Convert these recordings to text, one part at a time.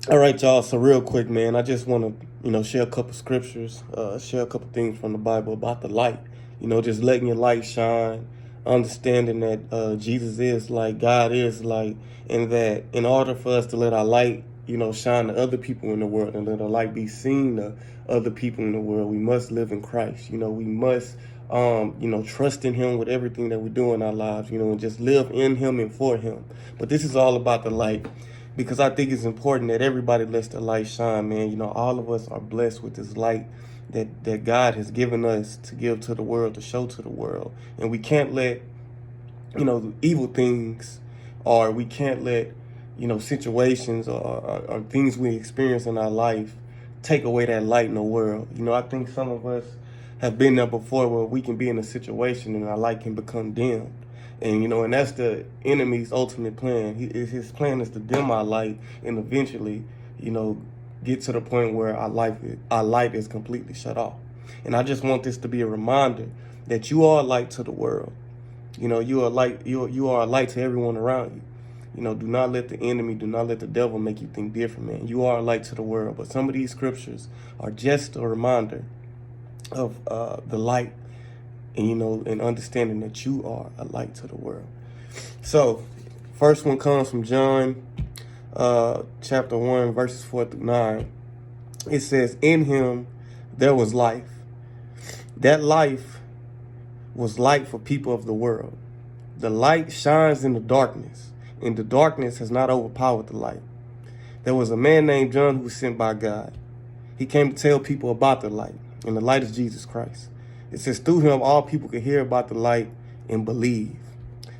All right, y'all. So real quick, man, I just want to, share a couple scriptures, share a couple things from the Bible about the light. Just letting your light shine, understanding that Jesus is light, God is light, and that in order for us to let our light, shine to other people in the world and let our light be seen to other people in the world, we must live in Christ. We must, trust in Him with everything that we do in our lives, and just live in Him and for Him. But this is all about the light because I think it's important that everybody lets the light shine, man. All of us are blessed with this light that God has given us to give to the world, to show to the world. And we can't let, evil things, or we can't let, situations or things we experience in our life take away that light in the world. I think some of us have been there before where we can be in a situation and our light can become dim. And that's the enemy's ultimate plan. His plan is to dim our light and eventually, get to the point where our light is completely shut off. And I just want this to be a reminder that you are a light to the world. You are light. You are a light to everyone around you. Do not let the enemy, do not let the devil make you think different, man. You are a light to the world. But some of these scriptures are just a reminder of the light, and understanding that you are a light to the world. So, first one comes from John, chapter 1, verses 4 through 9. It says, "In Him there was life. That life was light for people of the world. The light shines in the darkness, and the darkness has not overpowered the light. There was a man named John who was sent by God. He came to tell people about the light, and the light is Jesus Christ. It says, through him, all people could hear about the light and believe.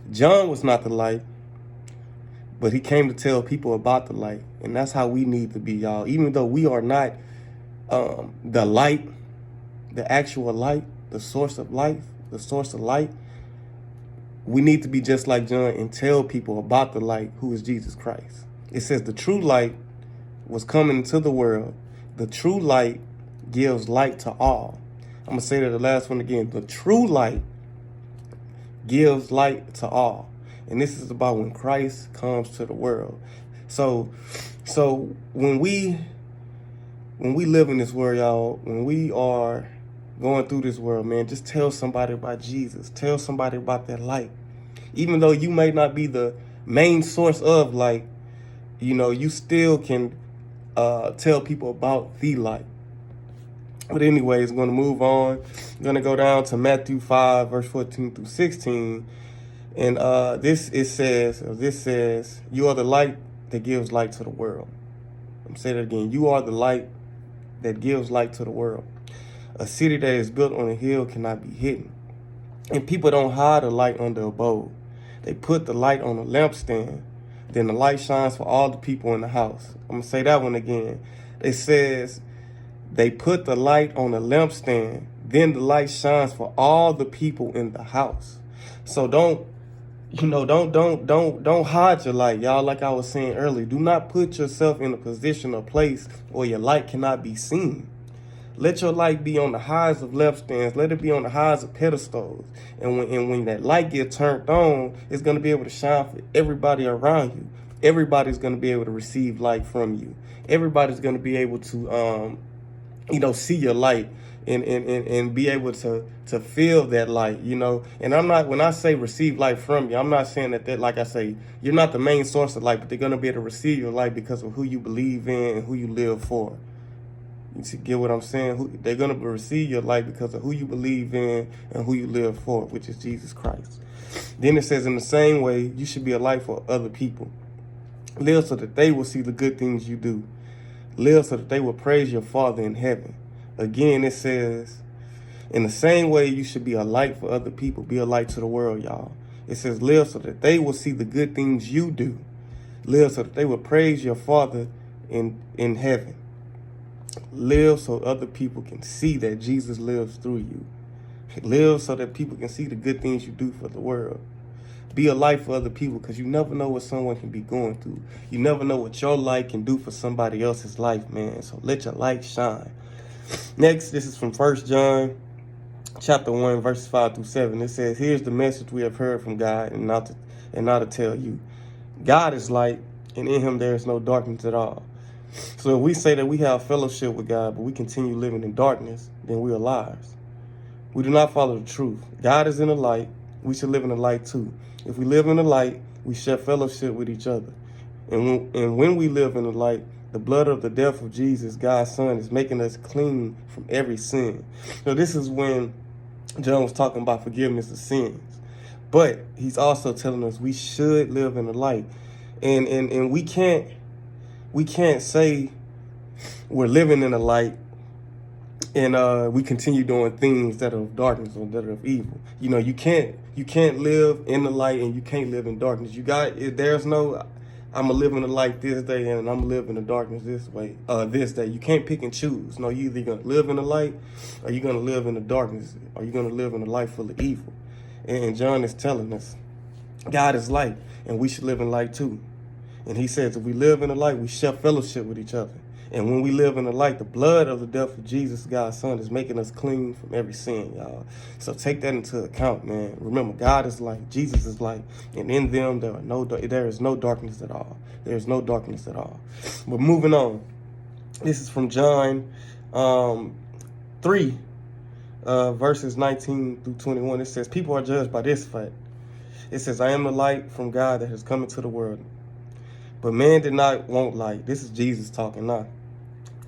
John was not the light, but he came to tell people about the light. And that's how we need to be, y'all. Even though we are not the light, the actual light, the source of life, the source of light, we need to be just like John and tell people about the light, who is Jesus Christ. It says the true light was coming into the world. The true light gives light to all. I'm going to say that the last one again. The true light gives light to all. And this is about when Christ comes to the world. So when we live in this world, y'all, when we are going through this world, man, just tell somebody about Jesus. Tell somebody about that light. Even though you may not be the main source of light, you still can tell people about the light. But anyways, I'm going to move on. I'm going to go down to Matthew 5, verse 14 through 16. And this says, you are the light that gives light to the world. I'm saying that again. You are the light that gives light to the world. A city that is built on a hill cannot be hidden. And people don't hide a light under a bowl. They put the light on a lampstand. Then the light shines for all the people in the house. I'm going to say that one again. It says, they put the light on a lampstand. Then the light shines for all the people in the house. So don't hide your light, y'all. Like I was saying earlier, do not put yourself in a position or place where your light cannot be seen. Let your light be on the highs of lampstands. Let it be on the highs of pedestals. And when that light gets turned on, it's going to be able to shine for everybody around you. Everybody's going to be able to receive light from you. Everybody's going to be able to, see your light and be able to feel that light, And when I say receive light from you, I'm not saying that like I say, you're not the main source of light, but they're going to be able to receive your light because of who you believe in and who you live for. You get what I'm saying? They're going to receive your light because of who you believe in and who you live for, which is Jesus Christ. Then it says, in the same way, you should be a light for other people. Live so that they will see the good things you do. Live so that they will praise your Father in heaven. Again, it says, in the same way, you should be a light for other people. Be a light to the world, y'all. It says, live so that they will see the good things you do. Live so that they will praise your Father in heaven. Live so other people can see that Jesus lives through you. Live so that people can see the good things you do for the world. Be a light for other people, because you never know what someone can be going through. You never know what your light can do for somebody else's life, man. So let your light shine. Next, this is from 1 John chapter 1, verses 5 through 7. It says, here's the message we have heard from God and now to tell you. God is light, and in him there is no darkness at all. So if we say that we have fellowship with God, but we continue living in darkness, then we are liars. We do not follow the truth. God is in the light. We should live in the light too. If we live in the light, we share fellowship with each other. And when we live in the light, the blood of the death of Jesus, God's Son, is making us clean from every sin. So this is when John was talking about forgiveness of sins. But he's also telling us we should live in the light. And we can't say we're living in the light and we continue doing things that are of darkness or that are of evil. You know, you can't live in the light and you can't live in darkness. There's no I'm gonna live in the light this day and I'm gonna live in the darkness this day. You can't pick and choose. No, you either gonna live in the light or you're gonna live in the darkness, or you're gonna live in a life full of evil. And John is telling us God is light and we should live in light too. And he says if we live in the light, we share fellowship with each other. And when we live in the light, the blood of the death of Jesus, God's Son, is making us clean from every sin, y'all. So take that into account, man. Remember, God is light, Jesus is light, and in them there is no darkness at all. There is no darkness at all. But moving on, this is from John 3, verses 19 through 21. It says, people are judged by this fact. It says, I am the light from God that has come into the world. But man did not want light. This is Jesus talking now.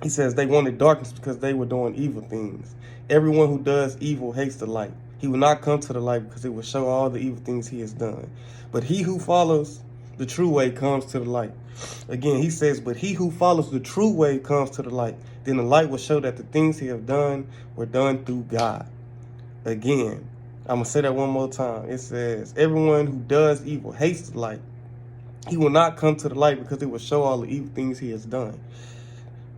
He says they wanted darkness because they were doing evil things. Everyone who does evil hates the light. He will not come to the light because it will show all the evil things he has done. But he who follows the true way comes to the light. Again, he says, but he who follows the true way comes to the light. Then the light will show that the things he have done were done through God. Again, I'm going to say that one more time. It says, everyone who does evil hates the light. He will not come to the light because it will show all the evil things he has done.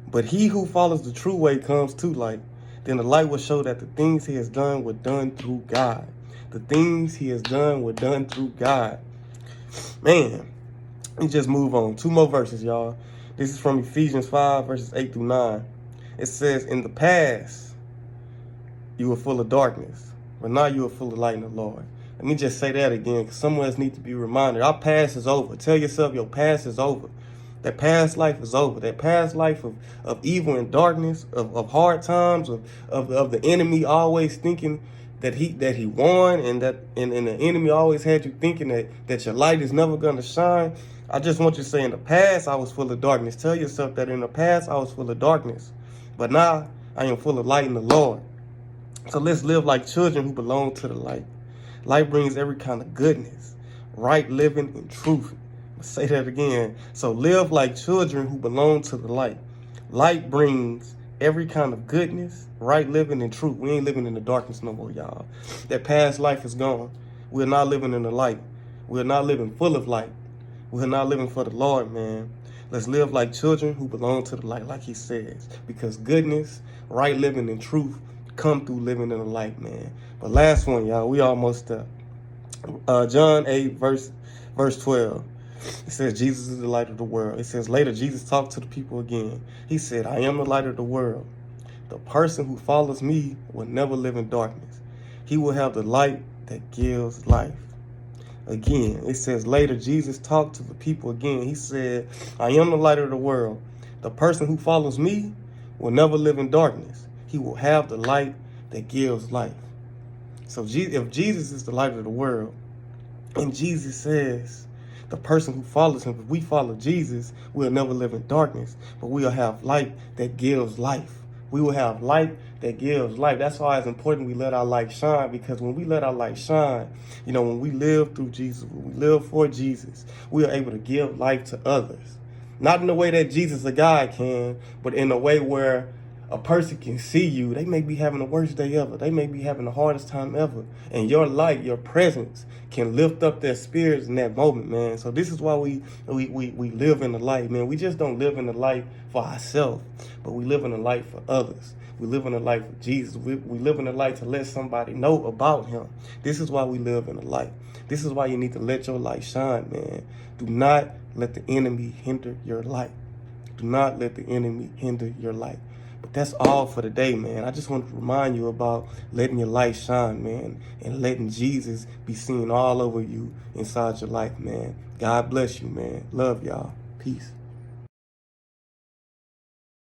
But he who follows the true way comes to light. Then the light will show that the things he has done were done through God. The things he has done were done through God. Man, let me just move on. 2 more verses, y'all. This is from Ephesians 5, verses 8 through 9. It says, in the past, you were full of darkness, but now you are full of light in the Lord. Let me just say that again, because some of us need to be reminded. Our past is over. Tell yourself your past is over. That past life is over. That past life of evil and darkness, of hard times, of the enemy always thinking that he won, and the enemy always had you thinking that your light is never going to shine. I just want you to say, in the past, I was full of darkness. Tell yourself that in the past, I was full of darkness. But now, I am full of light in the Lord. So let's live like children who belong to the light. Light brings every kind of goodness, right living, and truth. I'll say that again. So live like children who belong to the light. Light brings every kind of goodness, right living, and truth. We ain't living in the darkness no more, y'all. That past life is gone. We're not living in the light. We're not living full of light. We're not living for the Lord, man. Let's live like children who belong to the light, like he says. Because goodness, right living, and truth come through living in the light, man. But last one, y'all, we almost there. John 8, verse 12. It says, Jesus is the light of the world. It says, later, Jesus talked to the people again. He said, I am the light of the world. The person who follows me will never live in darkness. He will have the light that gives life. Again, it says, later, Jesus talked to the people again. He said, I am the light of the world. The person who follows me will never live in darkness. He will have the light that gives life. So if Jesus is the light of the world, and Jesus says the person who follows him, if we follow Jesus, we'll never live in darkness, but we'll have light that gives life. We will have light that gives life. That's why it's important we let our light shine, because when we let our light shine, you know, when we live through Jesus, when we live for Jesus, we are able to give life to others. Not in the way that Jesus, a God, can, but in a way where a person can see you. They may be having the worst day ever. They may be having the hardest time ever. And your light, your presence can lift up their spirits in that moment, man. So this is why we live in the light, man. We just don't live in the light for ourselves, but we live in the light for others. We live in the light for Jesus. We live in the light to let somebody know about him. This is why we live in the light. This is why you need to let your light shine, man. Do not let the enemy hinder your light. Do not let the enemy hinder your light. But that's all for today, man. I just want to remind you about letting your light shine, man, and letting Jesus be seen all over you inside your life, man. God bless you, man. Love y'all. Peace.